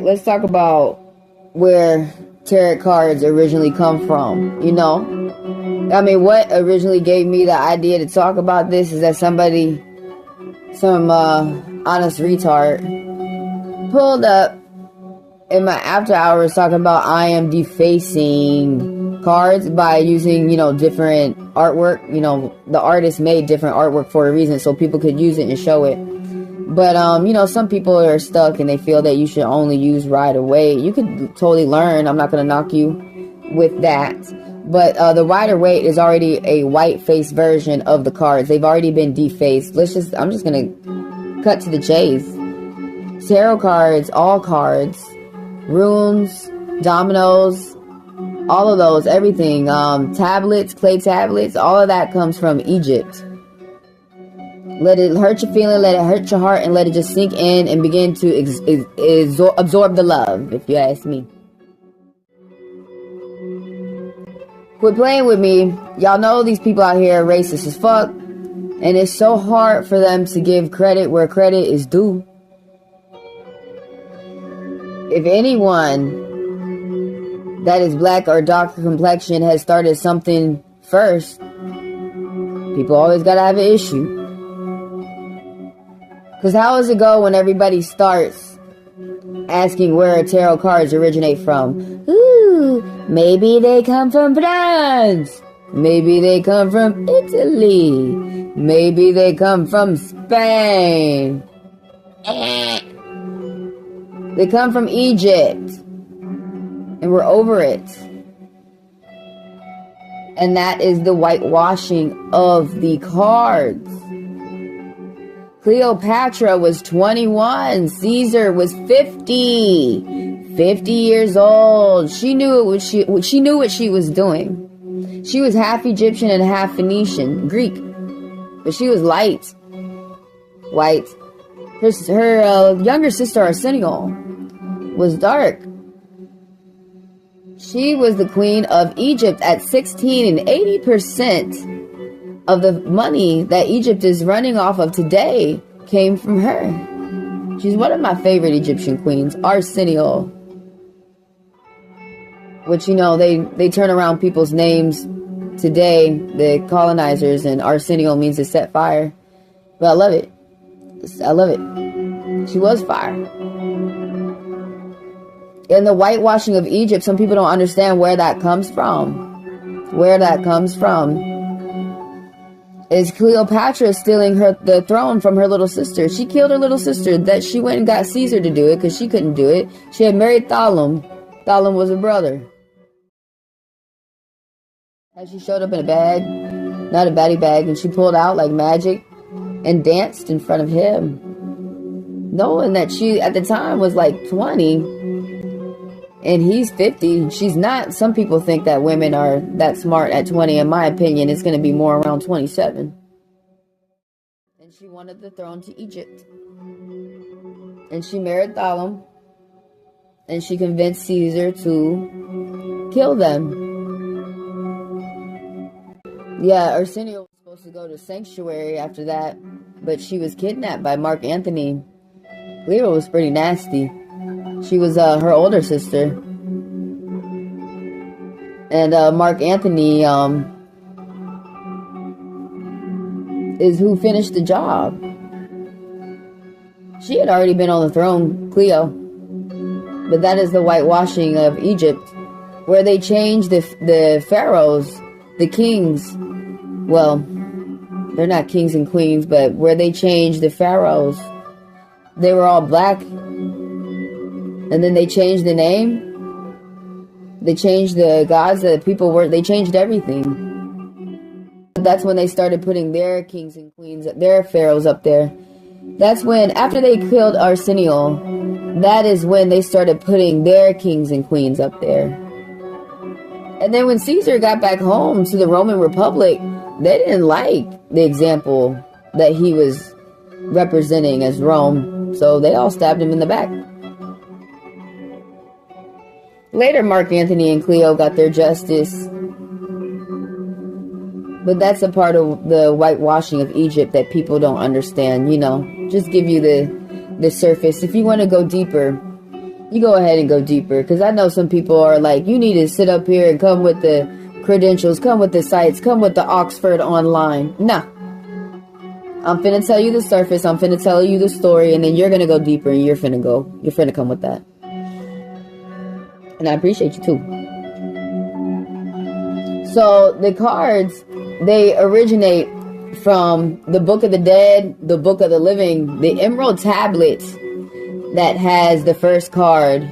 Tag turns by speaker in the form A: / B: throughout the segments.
A: let's talk about where tarot cards originally come from, you know? I mean, what originally gave me the idea to talk about this is that some honest retard pulled up in my after hours talking about I am defacing cards by using, you know, different artwork. You know, the artist made different artwork for a reason so people could use it and show it. But, you know, some people are stuck and they feel that you should only use Rider-Waite. You could totally learn. I'm not going to knock you with that. But the Rider-Waite is already a white-faced version of the cards. They've already been defaced. I'm just going to cut to the chase. Tarot cards, all cards, runes, dominoes, all of those, everything. Tablets, clay tablets, all of that comes from Egypt. Let it hurt your feeling, let it hurt your heart, and let it just sink in and begin to absorb the love, if you ask me. Quit playing with me. Y'all know these people out here are racist as fuck, and it's so hard for them to give credit where credit is due. If anyone that is black or darker complexion has started something first, people always gotta have an issue. Because how does it go when everybody starts asking where tarot cards originate from? Ooh, maybe they come from France. Maybe they come from Italy. Maybe they come from Spain. They come from Egypt. And we're over it. And that is the whitewashing of the cards. Cleopatra was 21. Caesar was 50. 50 years old. She knew what she was doing. She was half Egyptian and half Phoenician, Greek. But she was light. White. Her younger sister, Arsenio, was dark. She was the queen of Egypt at 16, and 80% of the money that Egypt is running off of today came from her. She's one of my favorite Egyptian queens, Arsenio. Which, you know, they turn around people's names today, the colonizers, and Arsenio means to set fire. But I love it. I love it. She was fire. And the whitewashing of Egypt, some people don't understand where that comes from. Where that comes from is Cleopatra stealing the throne from her little sister. She killed her little sister. That she went and got Caesar to do it because she couldn't do it. She had married Thalum. Thalum was her brother. And she showed up in a bag, not a baddie bag, and she pulled out like magic and danced in front of him, knowing that she at the time was like 20 and he's 50. She's not. Some people think that women are that smart at 20. In my opinion, it's going to be more around 27. And she wanted the throne to Egypt. And she married Thalum. And she convinced Caesar to kill them. Yeah, Arsenio was supposed to go to sanctuary after that, but she was kidnapped by Mark Antony. Leo was pretty nasty. She was her older sister. And Mark Antony is who finished the job. She had already been on the throne, Cleo. But that is the whitewashing of Egypt, where they changed the pharaohs, the kings. Well, they're not kings and queens, but where they changed the pharaohs. They were all black. And then they changed the name. They changed the gods that people were. They changed everything. That's when they started putting their kings and queens, their pharaohs up there. That's when, after they killed Arsenio, that is when they started putting their kings and queens up there. And then when Caesar got back home to the Roman Republic, they didn't like the example that he was representing as Rome. So they all stabbed him in the back. Later, Mark Antony and Cleo got their justice. But that's a part of the whitewashing of Egypt that people don't understand, you know. Just give you the surface. If you want to go deeper, You go ahead and go deeper, because I know some people are like, you need to sit up here and come with the credentials, come with the sites, come with the Oxford online. Nah. I'm finna tell you the surface, I'm finna tell you the story, and then you're gonna go deeper, and you're finna come with that. And I appreciate you too. So the cards, they originate from the Book of the Dead, the Book of the Living, the Emerald Tablet that has the first card,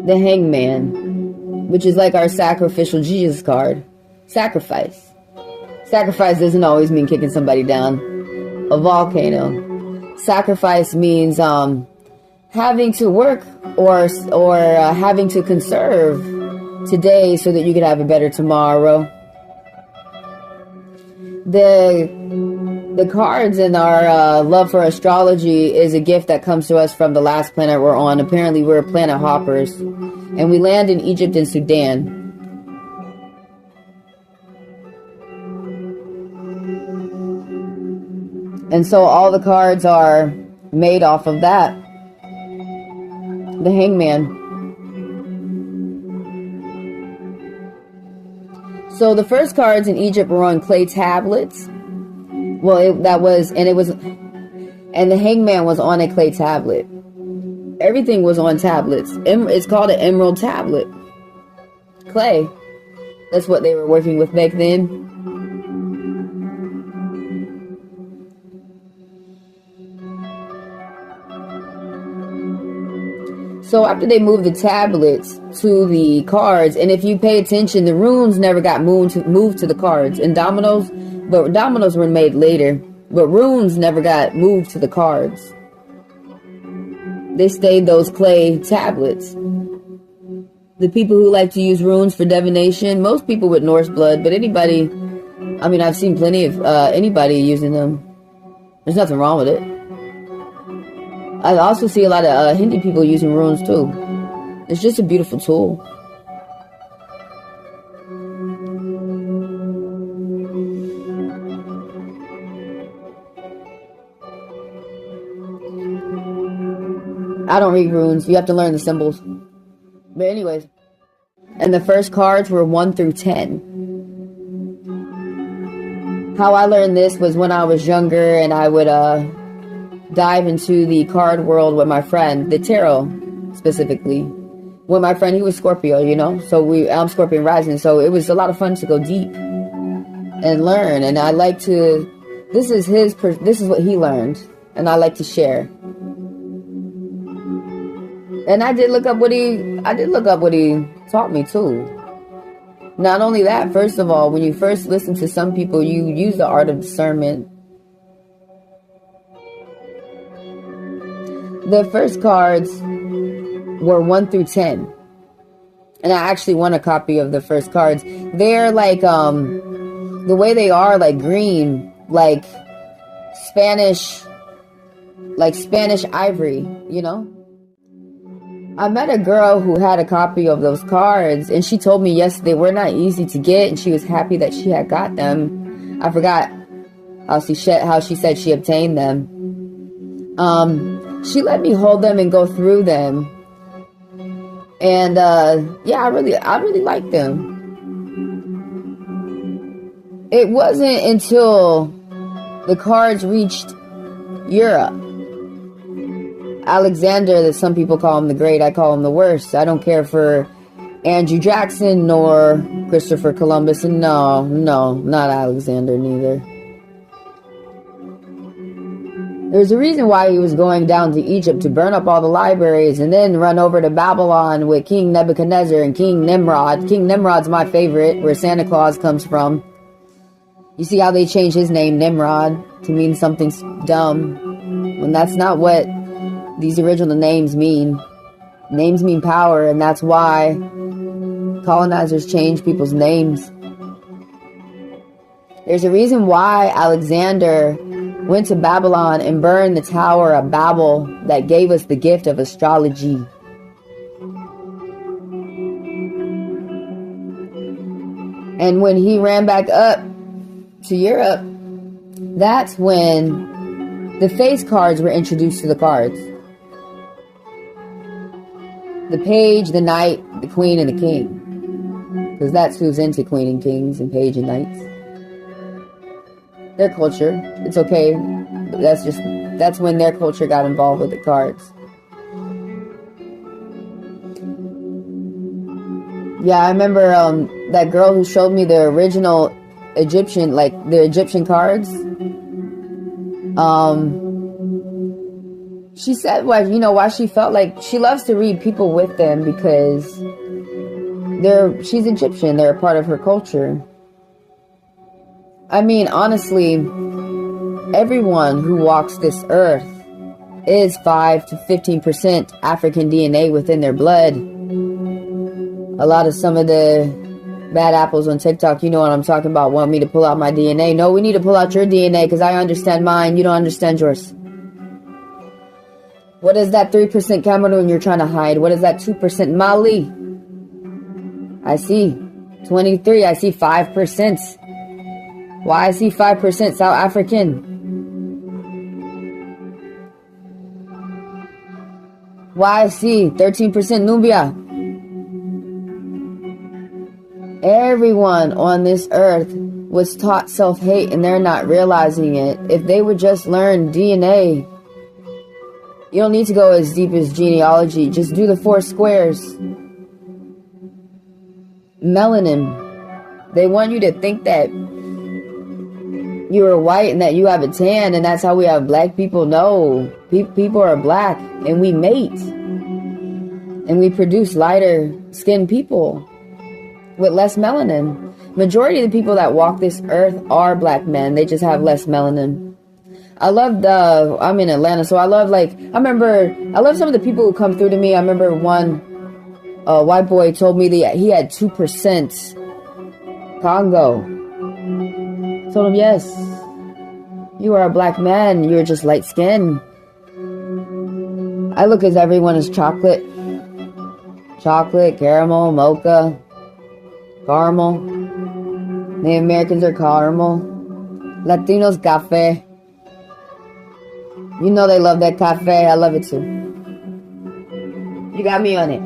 A: the Hangman, which is like our sacrificial Jesus card. Sacrifice. Sacrifice doesn't always mean kicking somebody down a volcano. Sacrifice means having to work or having to conserve today so that you could have a better tomorrow. The cards in our love for astrology is a gift that comes to us from the last planet we're on. Apparently we're planet hoppers, and we land in Egypt and Sudan. And so all the cards are made off of that. The Hangman. So the first cards in Egypt were on clay tablets. Well, and the Hangman was on a clay tablet. Everything was on tablets. It's called an emerald tablet. Clay. That's what they were working with back then. So after they moved the tablets to the cards, and if you pay attention, the runes never got moved to the cards. And dominoes were made later, but runes never got moved to the cards. They stayed those clay tablets. The people who like to use runes for divination, most people with Norse blood, but anybody, I mean, I've seen plenty of anybody using them. There's nothing wrong with it. I also see a lot of Hindi people using runes too. It's just a beautiful tool. I don't read runes. You have to learn the symbols. But anyways. And the first cards were 1 through 10. How I learned this was when I was younger, and I would dive into the card world with my friend, the tarot specifically. With my friend, he was Scorpio, you know, so I'm Scorpion rising, so it was a lot of fun to go deep and learn. And I like to, this is what he learned, and I like to share. And I did look up what he taught me too. Not only that, first of all, when you first listen to some people, you use the art of discernment. The first cards were 1 through 10. And I actually want a copy of the first cards. They're like, the way they are, like green, like Spanish ivory, you know? I met a girl who had a copy of those cards, and she told me, yes, they were not easy to get, and she was happy that she had got them. I forgot how she said she obtained them. She let me hold them and go through them. And, yeah, I really liked them. It wasn't until the cards reached Europe. Alexander, that some people call him the Great, I call him the worst. I don't care for Andrew Jackson nor Christopher Columbus. And no, not Alexander neither. There's a reason why he was going down to Egypt to burn up all the libraries and then run over to Babylon with King Nebuchadnezzar and King Nimrod. King Nimrod's my favorite, where Santa Claus comes from. You see how they changed his name, Nimrod, to mean something dumb, when that's not what these original names mean. Names mean power, and that's why colonizers change people's names. There's a reason why Alexander went to Babylon and burned the Tower of Babel that gave us the gift of astrology. And when he ran back up to Europe, that's when the face cards were introduced to the cards. The page, the knight, the queen, and the king. Because that's who's into queen and kings and page and knights. Their culture. It's okay. That's when their culture got involved with the cards. Yeah, I remember that girl who showed me the original Egyptian, like the Egyptian cards. She said, well, you know, why she felt like she loves to read people with them because she's Egyptian. They're a part of her culture. I mean, honestly, everyone who walks this earth is 5 to 15% African DNA within their blood. A lot of some of the bad apples on TikTok, you know what I'm talking about, want me to pull out my DNA. No, we need to pull out your DNA because I understand mine. You don't understand yours. What is that 3% Cameroon you're trying to hide? What is that 2% Mali? I see 23. I see 5%. Why I see 5% South African? Why I see 13% Nubia? Everyone on this earth was taught self-hate and they're not realizing it. If they would just learn DNA, you don't need to go as deep as genealogy. Just do the 4 squares. Melanin. They want you to think that you are white and that you have a tan, and that's how we have black people. No, people are black and we mate. And we produce lighter skinned people with less melanin. Majority of the people that walk this earth are black men. They just have less melanin. I'm in Atlanta, so I love some of the people who come through to me. I remember one white boy told me that he had 2% Congo. I told him, yes, you are a black man. You're just light skinned. I look as everyone is chocolate. Chocolate, caramel, mocha, caramel. Native Americans are caramel. Latinos, cafe. You know they love that cafe. I love it too. You got me on it.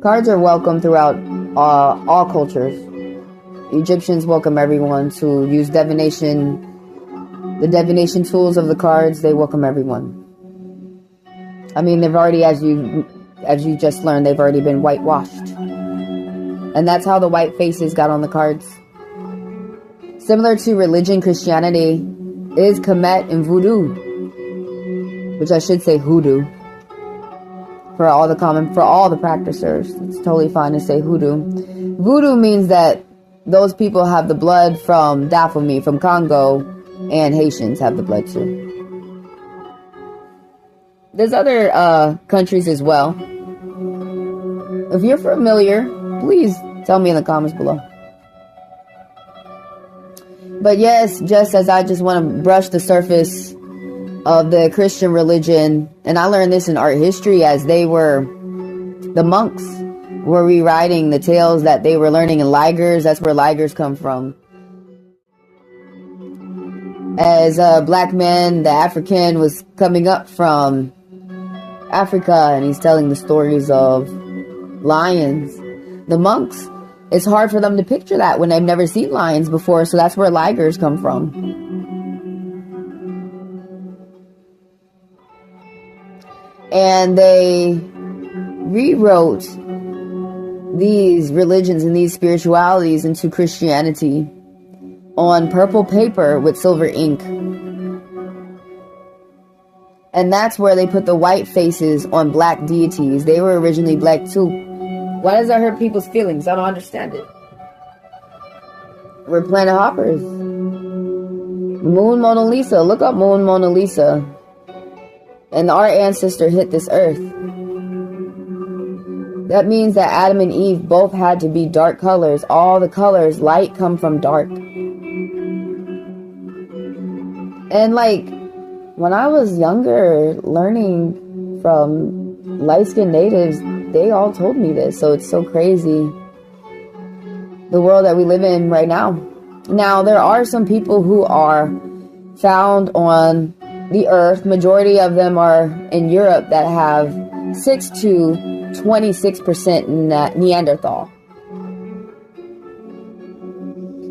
A: Cards are welcome throughout all cultures. Egyptians welcome everyone to use divination. The divination tools of the cards, they welcome everyone. I mean, they've already, as you just learned, they've already been whitewashed. And that's how the white faces got on the cards. Similar to religion, Christianity is Kemet and voodoo. Which I should say hoodoo. For all the practicers, it's totally fine to say hoodoo. Voodoo means that those people have the blood from Dahomey, from Congo, and Haitians have the blood too. There's other countries as well. If you're familiar, please tell me in the comments below. But yes, just as I just want to brush the surface of the Christian religion, and I learned this in art history as the monks were rewriting the tales that they were learning in ligers. That's where ligers come from. As a black man, the African was coming up from Africa and he's telling the stories of lions. The monks, it's hard for them to picture that when they've never seen lions before, so that's where ligers come from. And they rewrote these religions and these spiritualities into Christianity on purple paper with silver ink. And that's where they put the white faces on black deities. They were originally black too. Why does that hurt people's feelings? I don't understand it. We're planet hoppers. Moon Mona Lisa. Look up Moon Mona Lisa. And our ancestor hit this earth. That means that Adam and Eve both had to be dark colors. All the colors, light, come from dark. And like, when I was younger, learning from light-skinned natives, they all told me this. So it's so crazy. The world that we live in right now. Now, there are some people who are found on the earth. Majority of them are in Europe that have 6 to 26% Neanderthal.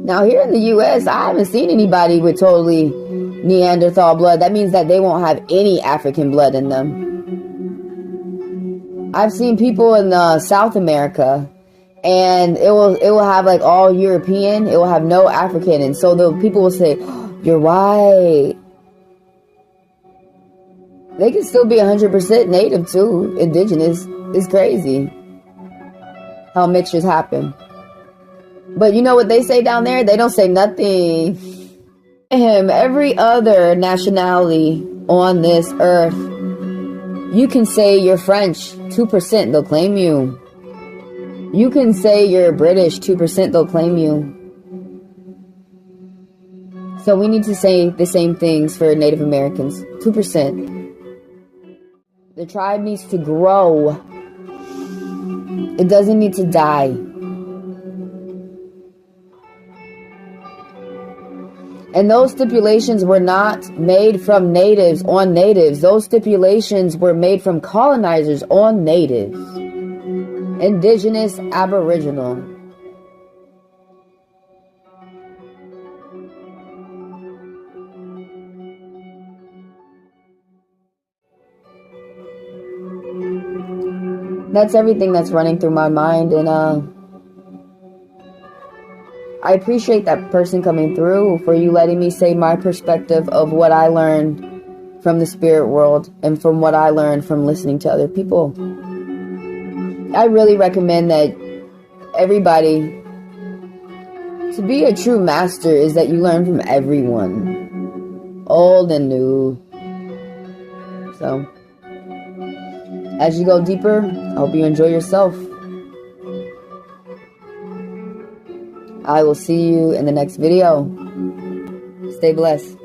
A: Now here in the US, I haven't seen anybody with totally Neanderthal blood. That means that they won't have any African blood in them. I've seen people in South America, and it will have like all European. It will have no African, and so the people will say, oh, "You're white." They can still be 100% native too, indigenous. It's crazy how mixtures happen. But you know what they say down there? They don't say nothing. Every other nationality on this earth, you can say you're French, 2%, they'll claim you. You can say you're British, 2%, they'll claim you. So we need to say the same things for Native Americans, 2%. The tribe needs to grow. It doesn't need to die. And those stipulations were not made from natives on natives. Those stipulations were made from colonizers on natives. Indigenous, aboriginal. That's everything that's running through my mind, and I appreciate that person coming through, for you letting me say my perspective of what I learned from the spirit world and from what I learned from listening to other people. I really recommend that everybody, to be a true master, is that you learn from everyone, old and new. So, as you go deeper, I hope you enjoy yourself. I will see you in the next video. Stay blessed.